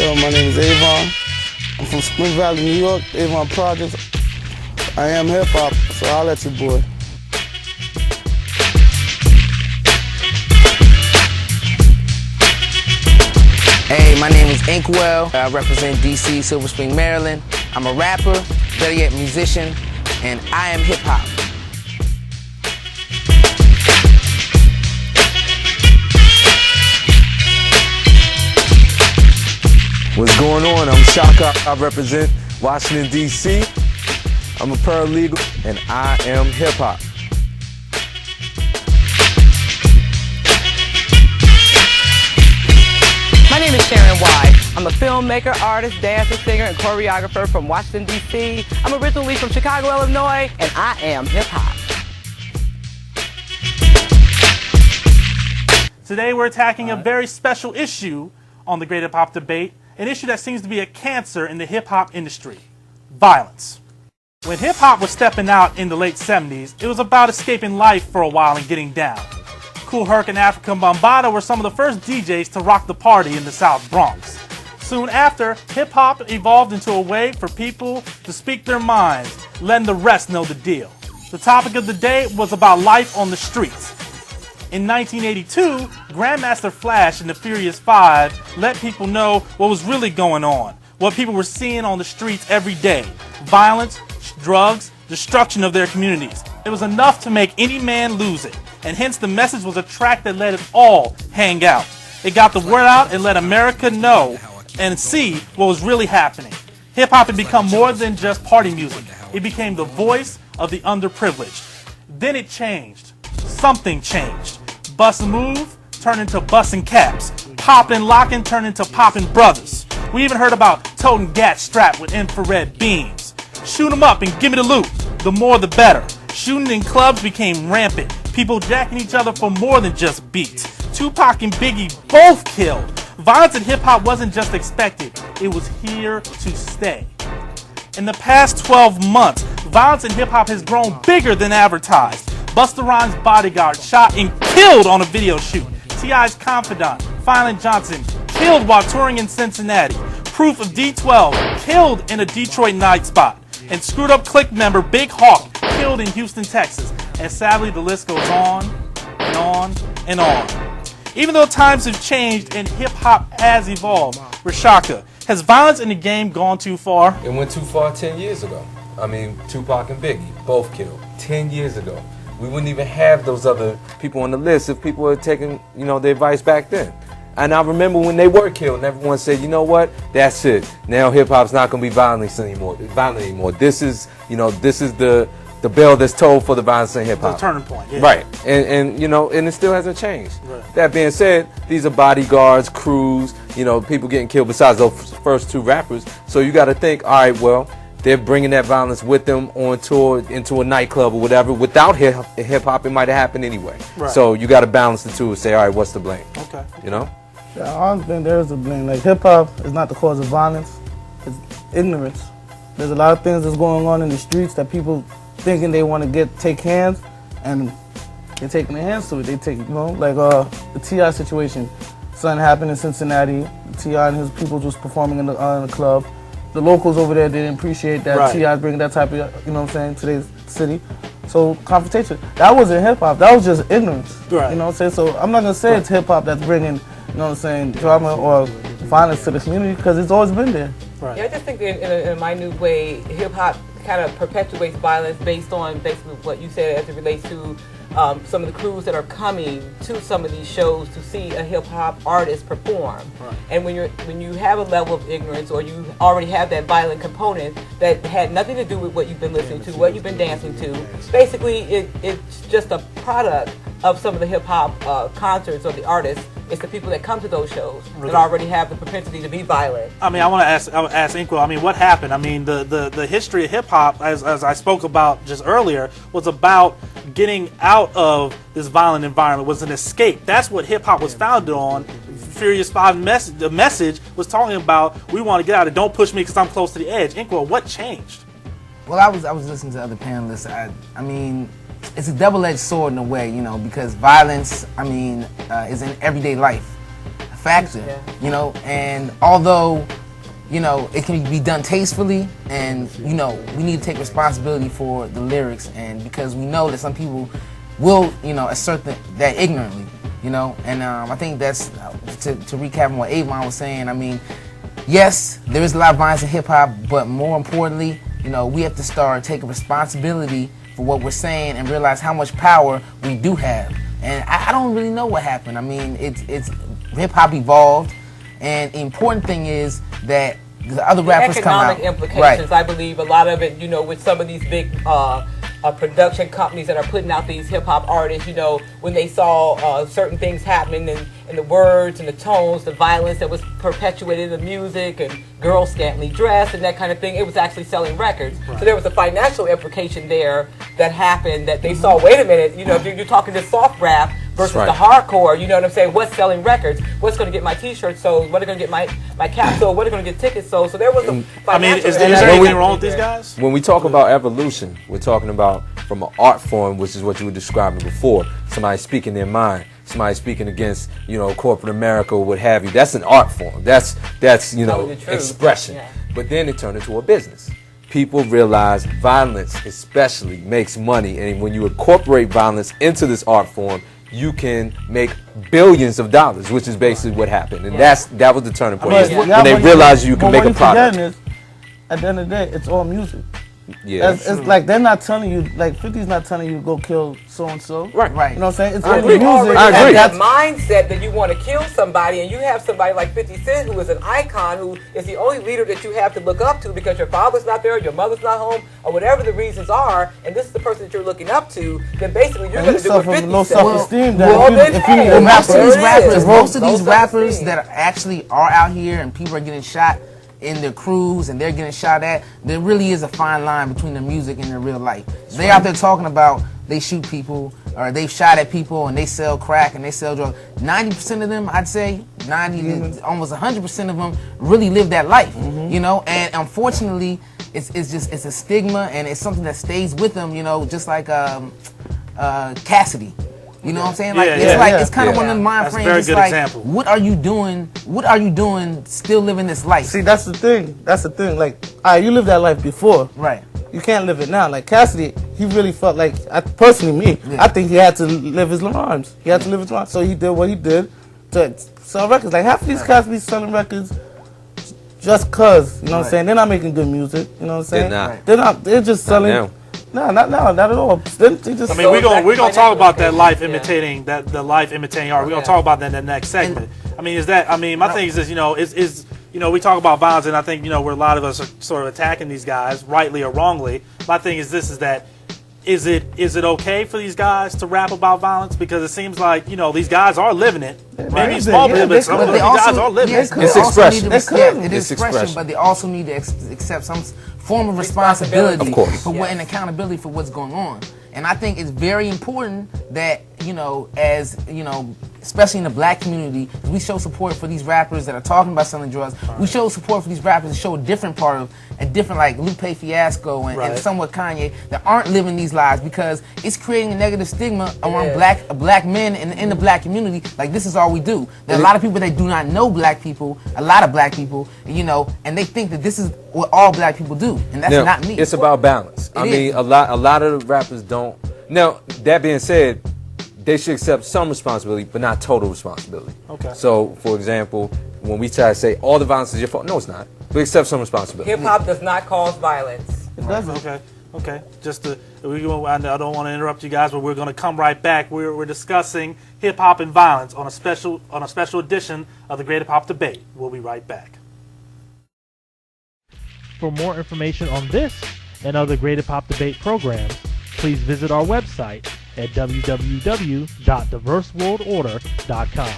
Yo, my name is Avon. I'm from Spring Valley, New York, Avon Projects. I am hip-hop, so I'll let you, boy. Hey, my name is Inkwell. I represent DC, Silver Spring, Maryland. I'm a rapper, better yet musician, and I am hip-hop. What's going on? I'm Shaka. I represent Washington, D.C. I'm a paralegal, and I am hip-hop. My name is Sharon White. I'm a filmmaker, artist, dancer, singer, and choreographer from Washington, D.C. I'm originally from Chicago, Illinois, and I am hip-hop. Today we're attacking a very special issue on the Great Hip Hop Debate, an issue that seems to be a cancer in the hip-hop industry: violence. When hip-hop was stepping out in the late 70s, it was about escaping life for a while and getting down. Kool Herc and Afrika Bambaataa were some of the first DJs to rock the party in the South Bronx. Soon after, hip-hop evolved into a way for people to speak their minds, letting the rest know the deal. The topic of the day was about life on the streets. In 1982, Grandmaster Flash and the Furious Five let people know what was really going on, what people were seeing on the streets every day: violence, drugs, destruction of their communities. It was enough to make any man lose it, and hence the message was a track that let us all hang out. It got the word out and let America know and see what was really happening. Hip-hop had become more than just party music. It became the voice of the underprivileged. Then it changed. Something changed. Bust a move turned into busting caps. Poppin' and lockin' turned into poppin' brothers. We even heard about toting gat strapped with infrared beams. Shoot 'em up and give me the loot. The more the better. Shooting in clubs became rampant. People jacking each other for more than just beats. Tupac and Biggie both killed. Violence in hip-hop wasn't just expected. It was here to stay. In the past 12 months, violence in hip-hop has grown bigger than advertised. Busta Rhymes' bodyguard shot and killed on a video shoot. T.I.'s confidant, Violent Johnson, killed while touring in Cincinnati. Proof of D12 killed in a Detroit night spot. And Screwed Up Click member Big Hawk killed in Houston, Texas. And sadly, the list goes on and on and on. Even though times have changed and hip-hop has evolved, Rashaka, has violence in the game gone too far? It went too far 10 years ago. I mean, Tupac and Biggie, both killed 10 years ago. We wouldn't even have those other people on the list if people had taken, their advice back then. And I remember when they were killed, and everyone said, you know what? That's it. Now hip-hop's not going to be violent anymore. This is the bell that's tolled for the violence in hip-hop. The turning point, yeah. Right. And it still hasn't changed. Right. That being said, these are bodyguards, crews, people getting killed besides those first two rappers. So you got to think, all right, well, they're bringing that violence with them on tour into a nightclub or whatever. Without hip-hop, it might have happened anyway. Right. So you got to balance the two and say, all right, what's the blame? Okay. Yeah, I don't think there is a blame. Like, hip-hop is not the cause of violence. It's ignorance. There's a lot of things that's going on in the streets that people thinking they want to take hands, and they're taking their hands to it. They take, like the T.I. situation. Something happened in Cincinnati. T.I. and his people was performing in the club. The locals over there didn't appreciate that. Right. T.I. bringing that type of, to their city. So confrontation. That wasn't hip-hop. That was just ignorance. Right. You know what I'm saying? So I'm not going to say it's hip-hop that's bringing, drama or violence to the community, because it's always been there. Right. Yeah, I just think in a minute way, hip-hop kind of perpetuates violence based on basically what you said as it relates to some of the crews that are coming to some of these shows to see a hip-hop artist perform. Right. And when you have a level of ignorance, or you already have that violent component that had nothing to do with what you've been listening to, what you've been dancing to, basically it's just a product of some of the hip-hop concerts or the artists. It's the people that come to those shows that already have the propensity to be violent. I mean, I want to ask Inkwell, what happened? I mean, the history of hip-hop, as I spoke about just earlier, was about getting out of this violent environment, was an escape. That's what hip-hop was founded on. Furious Five the message was talking about, we want to get out of it, don't push me because I'm close to the edge. Inkwell, what changed? Well, I was listening to other panelists. I mean, it's a double-edged sword in a way, because violence, is in everyday life. factor, you know, and although, you know, it can be done tastefully, and, you know, we need to take responsibility for the lyrics, and because we know that some people will, you know, assert that ignorantly, you know, and I think that's, to recap on what Avon was saying, I mean, yes, there is a lot of violence in hip-hop, but more importantly, you know, we have to start taking responsibility for what we're saying and realize how much power we do have. And I don't really know what happened. I mean, it's hip-hop evolved, and the important thing is that the other rappers come out. Economic implications, I believe, a lot of it, you know, with some of these big production companies that are putting out these hip-hop artists, you know, when they saw certain things happening in the words and the tones, the violence that was perpetuated in the music, and girls scantily dressed and that kind of thing, it was actually selling records. Right. So there was a financial implication there that happened, that they saw, wait a minute, you know, you're talking this soft rap versus the hardcore, you know what I'm saying? What's selling records? What's going to get my t-shirts sold? What are going to get my cap sold? What are going to get tickets sold? So there was a financial... I mean, is there anything wrong with these guys? When we talk about evolution, we're talking about from an art form, which is what you were describing before. Somebody speaking their mind, somebody speaking against, you know, corporate America or what have you. That's an art form. That's you know, expression. Yeah. But then it turned into a business. People realize violence especially makes money, and when you incorporate violence into this art form, you can make billions of dollars, which is basically what happened. And that was the turning point. When they realized you can make a product. At the end of the day, it's all music. Yeah, it's like they're not telling you, like 50's not telling you to go kill so and so. Right. You know what I'm saying? It's only music. I agree. That mindset that you want to kill somebody, and you have somebody like 50 Cent who is an icon, who is the only leader that you have to look up to because your father's not there, your mother's not home, or whatever the reasons are, and this is the person that you're looking up to. Then basically you're going to do what 50 low self-esteem. Most of these rappers that actually are out here and people are getting shot in their crews and they're getting shot at, there really is a fine line between their music and their real life. They out there talking about they shoot people or they shot at people and they sell crack and they sell drugs. 90% of them, I'd say, almost 100% of them really live that life, you know, and unfortunately it's a stigma and it's something that stays with them, you know, just like Cassidy. You know what I'm saying? Like it's kind of one of them mind frames. That's a very good example. What are you doing? What are you doing? Still living this life? See, that's the thing. Like, you lived that life before, right? You can't live it now. Like Cassidy, he really felt like, I think he had to live his rhymes. He had to live his rhymes, so he did what he did to sell records. Like half of these cats be selling records just cause, you know what I'm saying? They're not making good music. You know what I'm saying? They're not. They're just selling. No, not at all. They just, I mean, we're gonna talk about that life imitating the life imitating art. We're gonna talk about that in the next segment. I mean, my thing is this, you know, you know, we talk about violence, and I think, you know, where a lot of us are sort of attacking these guys, rightly or wrongly. My thing is this: is that is it okay for these guys to rap about violence? Because it seems like, you know, these guys are living it. Maybe small bit, but some of these guys are living it. It's expression. It is expression, but they also need to accept some form of responsibility and accountability for what's going on. And I think it's very important that, you know, as, you know, especially in the black community, we show support for these rappers that are talking about selling drugs. We show support for these rappers to show a different part of, like Lupe Fiasco and somewhat Kanye, that aren't living these lives, because it's creating a negative stigma among black men in the black community. Like, this is all we do. There are a lot of people that do not know black people, a lot of black people, you know, and they think that this is what all black people do, and that's not me. It's about balance. I mean, a lot of the rappers don't. Now, that being said, they should accept some responsibility, but not total responsibility. Okay. So, for example, when we try to say all the violence is your fault, no, it's not. We accept some responsibility. Hip hop does not cause violence. It doesn't. Okay. I don't want to interrupt you guys, but we're going to come right back. We're discussing hip hop and violence on a special edition of the Great Hip Hop Debate. We'll be right back. For more information on this and other Great Hip Hop Debate programs, please visit our website at www.diverseworldorder.com.